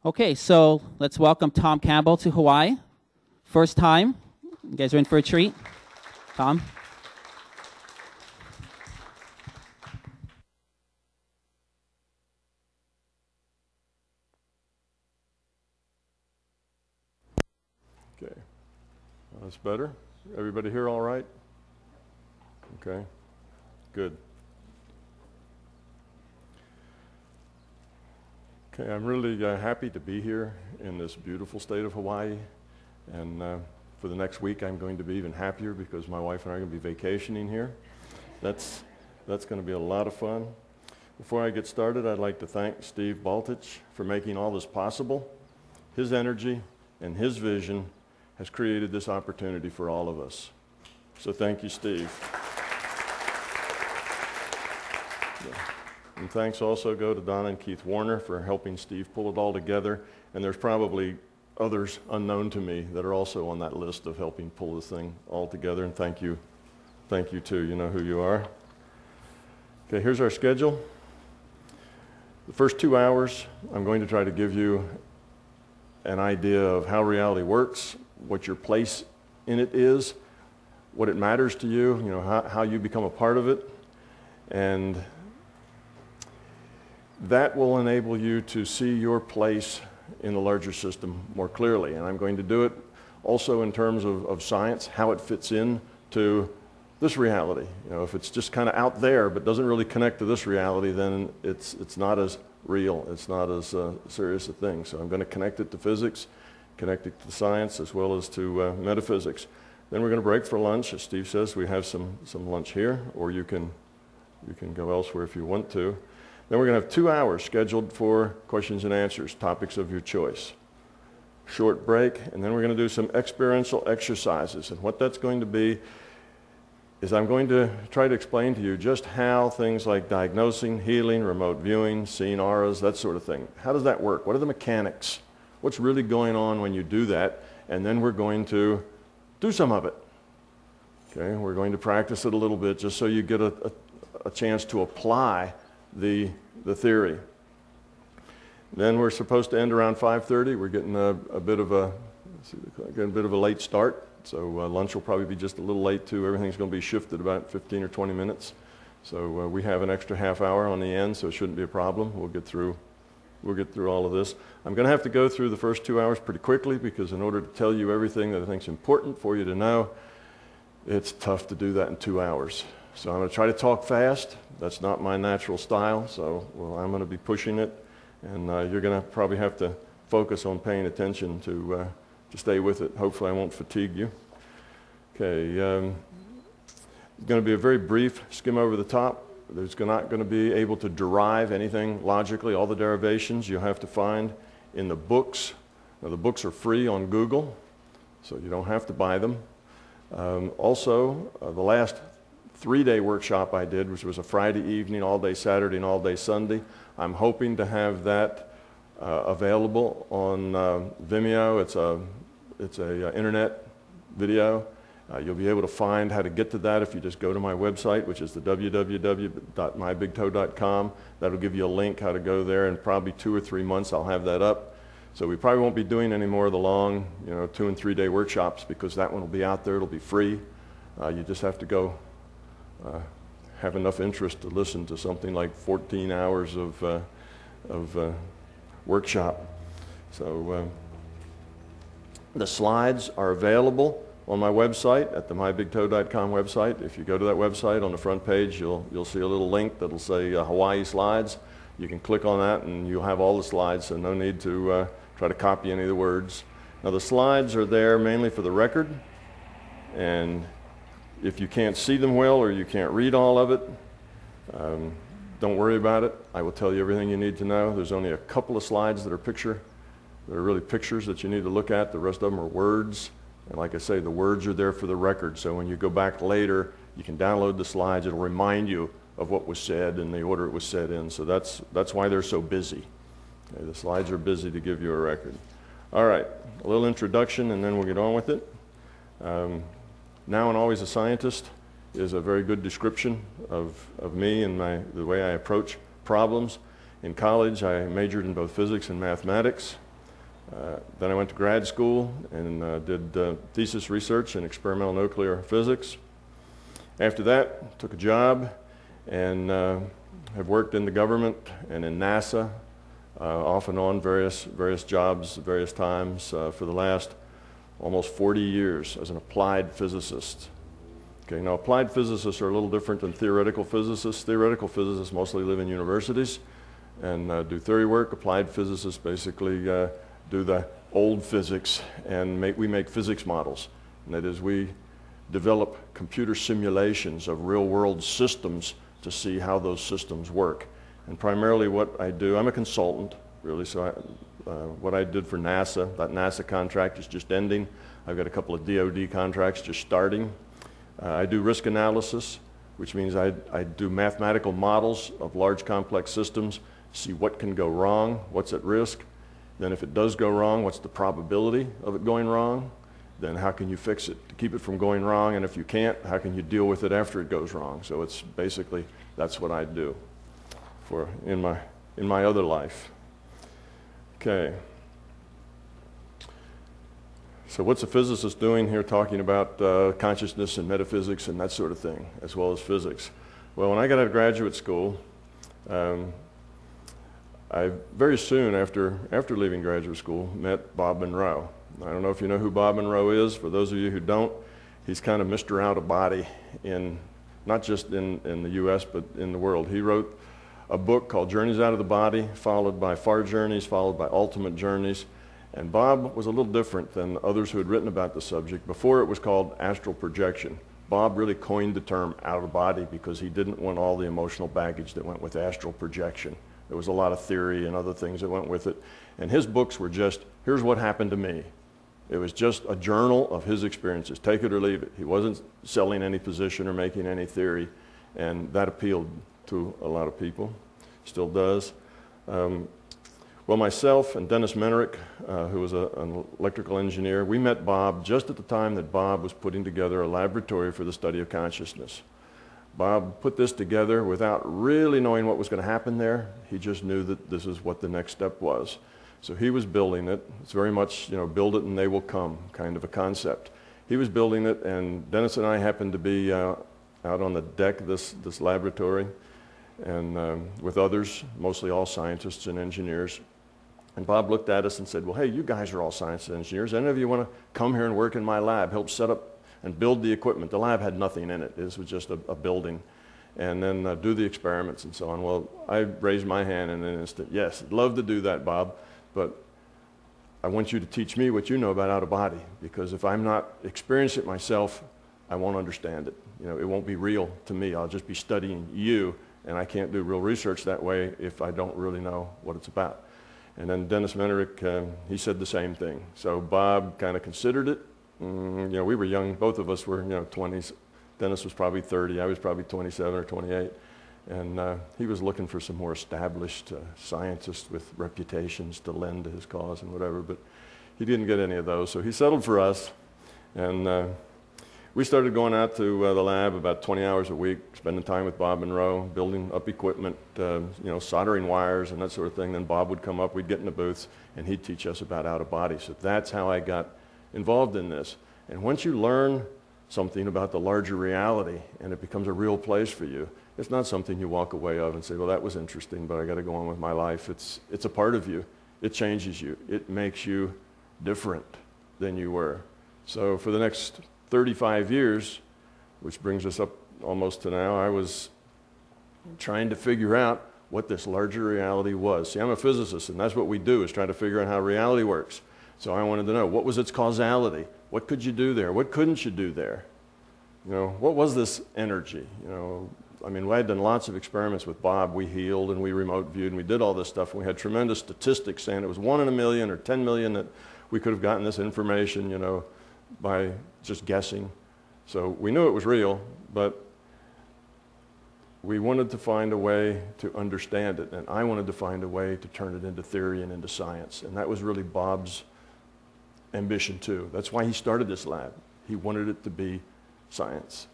Okay, so let's welcome Tom Campbell to Hawaii. First time. You guys are in for a treat. Tom. Okay, that's better. Everybody here all right? Okay, good. Okay, I'm really happy to be here in this beautiful state of Hawaii, and for the next week I'm going to be even happier because my wife and I are going to be vacationing here. That's going to be a lot of fun. Before I get started, I'd like to thank Steve Baltich for making all this possible. His energy and his vision has created this opportunity for all of us. So thank you, Steve. Yeah. And thanks also go to Donna and Keith Warner for helping Steve pull it all together. And there's probably others unknown to me that are also on that list of helping pull this thing all together. And thank you too. You know who you are. Okay, here's our schedule. The first 2 hours, I'm going to try to give you an idea of how reality works, what your place in it is, what it matters to you, how you become a part of it. And that will enable you to see your place in the larger system more clearly. And I'm going to do it also in terms of science, how it fits in to this reality. If it's just kind of out there but doesn't really connect to this reality, then it's not as real, it's not as serious a thing. So I'm going to connect it to physics, connect it to science, as well as to metaphysics. Then we're going to break for lunch. As Steve says, we have some lunch here, or you can go elsewhere if you want to. Then we're going to have 2 hours scheduled for questions and answers, topics of your choice. Short break, and then we're going to do some experiential exercises. And what that's going to be is I'm going to try to explain to you just how things like diagnosing, healing, remote viewing, seeing auras, that sort of thing. How does that work? What are the mechanics? What's really going on when you do that? And then we're going to do some of it. Okay, we're going to practice it a little bit just so you get a chance to apply the theory. Then we're supposed to end around 5:30. We're getting a bit of a late start, so lunch will probably be just a little late too. Everything's going to be shifted about 15 or 20 minutes. So we have an extra half hour on the end, so it shouldn't be a problem. We'll get through all of this. I'm going to have to go through the first 2 hours pretty quickly because in order to tell you everything that I think is important for you to know, it's tough to do that in 2 hours. So I'm going to try to talk fast. That's not my natural style, so I'm going to be pushing it, and you're going to probably have to focus on paying attention to stay with it. Hopefully I won't fatigue you. Okay, it's going to be a very brief skim over the top. There's not going to be able to derive anything logically. All the derivations you'll have to find in the books. Now, the books are free on Google, so you don't have to buy them. Also, the last 3-day workshop I did, which was a Friday evening, all day Saturday and all day Sunday, I'm hoping to have that available on Vimeo. It's a internet video. You'll be able to find how to get to that if you just go to my website, which is the www.mybigtoe.com. That'll give you a link how to go there, and probably 2 or 3 months I'll have that up. So we probably won't be doing any more of the long, 2 and 3 day workshops because that one will be out there. It'll be free. You just have to go have enough interest to listen to something like 14 hours of workshop. So the slides are available on my website at the mybigtoe.com website. If you go to that website, on the front page you'll see a little link that'll say Hawaii slides. You can click on that and you'll have all the slides, so no need to try to copy any of the words. Now the slides are there mainly for the record, and if you can't see them well or you can't read all of it, don't worry about it. I will tell you everything you need to know. There's only a couple of slides that are really pictures that you need to look at. The rest of them are words. And like I say, the words are there for the record. So when you go back later, you can download the slides. It'll remind you of what was said and the order it was said in. So that's why they're so busy. Okay, the slides are busy to give you a record. All right, a little introduction and then we'll get on with it. Now and Always a Scientist is a very good description of me and the way I approach problems. In college, I majored in both physics and mathematics. Then I went to grad school and did thesis research in experimental nuclear physics. After that, took a job and have worked in the government and in NASA, off and on various jobs, various times for the last almost 40 years as an applied physicist. Okay, now applied physicists are a little different than theoretical physicists. Theoretical physicists mostly live in universities and do theory work. Applied physicists basically do the old physics, and we make physics models. And that is, we develop computer simulations of real-world systems to see how those systems work. And primarily what I do, I'm a consultant, really, so what I did for NASA, that NASA contract is just ending. I've got a couple of DoD contracts just starting. I do risk analysis, which means I do mathematical models of large complex systems, see what can go wrong, what's at risk. Then if it does go wrong, what's the probability of it going wrong? Then how can you fix it to keep it from going wrong? And if you can't, how can you deal with it after it goes wrong? So it's basically, that's what I do in my other life. Okay. So what's a physicist doing here talking about consciousness and metaphysics and that sort of thing, as well as physics? Well, when I got out of graduate school, I very soon after leaving graduate school met Bob Monroe. I don't know if you know who Bob Monroe is. For those of you who don't, he's kind of Mr. Out of Body not just in the U.S., but in the world. He wrote a book called Journeys Out of the Body, followed by Far Journeys, followed by Ultimate Journeys. And Bob was a little different than others who had written about the subject. Before it was called astral projection. Bob really coined the term out of body because he didn't want all the emotional baggage that went with astral projection. There was a lot of theory and other things that went with it. And his books were just, here's what happened to me. It was just a journal of his experiences, take it or leave it. He wasn't selling any position or making any theory, and that appealed to a lot of people, still does. Well, myself and Dennis Menerick, who was an electrical engineer, we met Bob just at the time that Bob was putting together a laboratory for the study of consciousness. Bob put this together without really knowing what was going to happen there. He just knew that this is what the next step was. So he was building it. It's very much, build it and they will come kind of a concept. He was building it, and Dennis and I happened to be out on the deck of this laboratory, and with others, mostly all scientists and engineers. And Bob looked at us and said, well, hey, you guys are all science engineers. Any of you want to come here and work in my lab, help set up and build the equipment? The lab had nothing in it. This was just a building. And then do the experiments and so on. Well, I raised my hand in an instant. Yes, I'd love to do that, Bob, but I want you to teach me what you know about out of body, because if I'm not experiencing it myself, I won't understand it. It won't be real to me. I'll just be studying you, and I can't do real research that way if I don't really know what it's about. And then Dennis Menerick, he said the same thing. So Bob kind of considered it. We were young. Both of us were, 20s. Dennis was probably 30. I was probably 27 or 28. And he was looking for some more established scientists with reputations to lend to his cause and whatever. But he didn't get any of those. So he settled for us. And we started going out to the lab about 20 hours a week, spending time with Bob Monroe, building up equipment, soldering wires and that sort of thing. Then Bob would come up, we'd get in the booths, and he'd teach us about out of body. So that's how I got involved in this. And once you learn something about the larger reality and it becomes a real place for you, it's not something you walk away of and say, well, that was interesting, but I got to go on with my life. It's a part of you. It changes you. It makes you different than you were. So for the next 35 years, which brings us up almost to now, I was trying to figure out what this larger reality was. See, I'm a physicist, and that's what we do, is try to figure out how reality works. So I wanted to know, what was its causality? What could you do there? What couldn't you do there? What was this energy? I had done lots of experiments with Bob. We healed and we remote viewed and we did all this stuff. And we had tremendous statistics saying it was 1 in a million or 10 million that we could have gotten this information, by just guessing. So we knew it was real, but we wanted to find a way to understand it, and I wanted to find a way to turn it into theory and into science. And that was really Bob's ambition too. That's why he started this lab. He wanted it to be science.